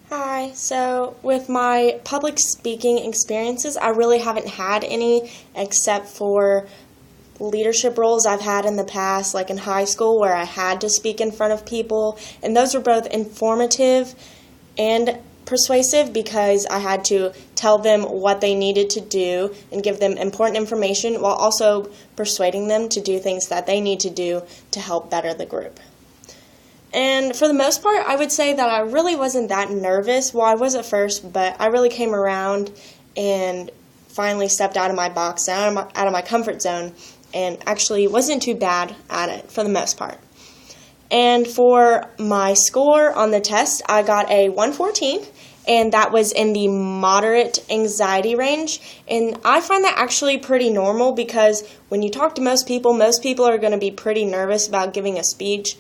Hi, so with my public speaking experiences, I really haven't had any except for leadership roles I've had in the past, like in high school where I had to speak in front of people, and those were both informative and persuasive because I had to tell them what they needed to do and give them important information while also persuading them to do things that they need to do to help better the group. And for the most part, I would say that I really wasn't that nervous. Well, I was at first, but I really came around and finally stepped out of my box, out of my comfort zone, and actually wasn't too bad at it for the most part. And for my score on the test, I got a 114, and that was in the moderate anxiety range. And I find that actually pretty normal because when you talk to most people are going to be pretty nervous about giving a speech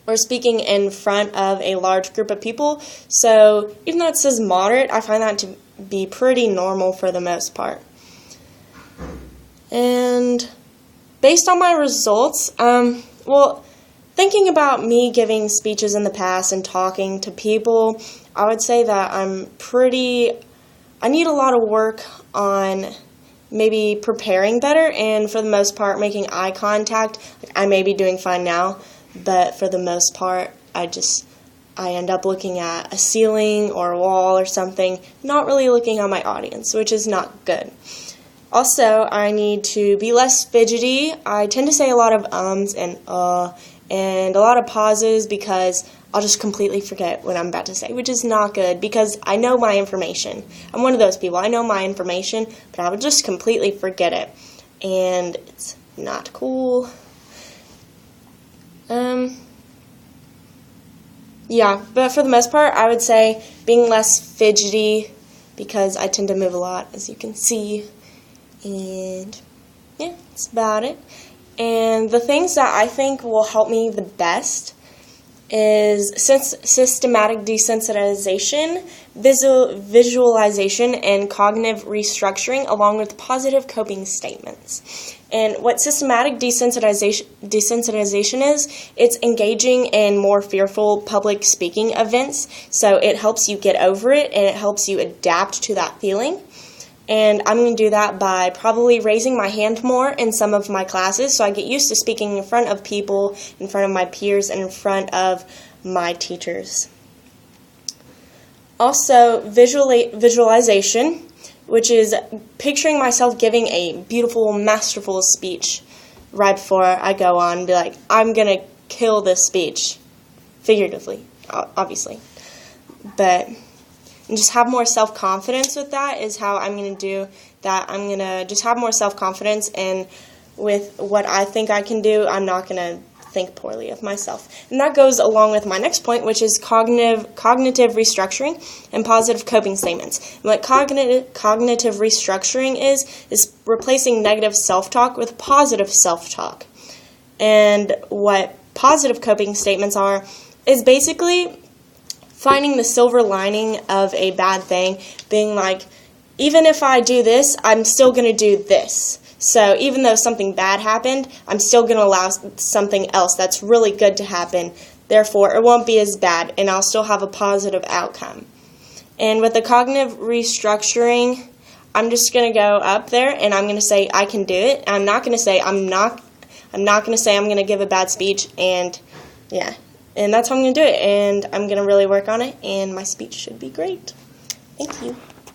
or speaking in front of a large group of people. So even though it says moderate, I find that to be pretty normal for the most part. And based on my results, thinking about me giving speeches in the past and talking to people, I would say that I need a lot of work on maybe preparing better and for the most part making eye contact. I may be doing fine now, but for the most part, I end up looking at a ceiling or a wall or something, not really looking at my audience, which is not good. Also, I need to be less fidgety. I tend to say a lot of ums and a lot of pauses because I'll just completely forget what I'm about to say, which is not good because I know my information. I'm one of those people. I know my information, but I would just completely forget it, and it's not cool. But for the most part, I would say being less fidgety because I tend to move a lot, as you can see. And yeah, that's about it. And the things that I think will help me the best is systematic desensitization, visualization, and cognitive restructuring, along with positive coping statements. And what systematic desensitization is, it's engaging in more fearful public speaking events, so it helps you get over it and it helps you adapt to that feeling. And I'm going to do that by probably raising my hand more in some of my classes so I get used to speaking in front of people, in front of my peers, and in front of my teachers. Also, visualization, which is picturing myself giving a beautiful, masterful speech right before I go on and be like, I'm going to kill this speech, figuratively, obviously. But and just have more self-confidence with that is how I'm going to do that. I'm going to just have more self-confidence, and with what I think I can do, I'm not going to think poorly of myself. And that goes along with my next point, which is cognitive restructuring and positive coping statements. And what cognitive restructuring is replacing negative self-talk with positive self-talk. And what positive coping statements are is basically finding the silver lining of a bad thing, being like, even if I do this, I'm still going to do this. So even though something bad happened, I'm still going to allow something else that's really good to happen. Therefore, it won't be as bad, and I'll still have a positive outcome. And with the cognitive restructuring, I'm just going to go up there, and I'm going to say I can do it. I'm not going to say I'm not going to say I'm going to give a bad speech, and yeah. And that's how I'm going to do it, and I'm going to really work on it, and my speech should be great. Thank you.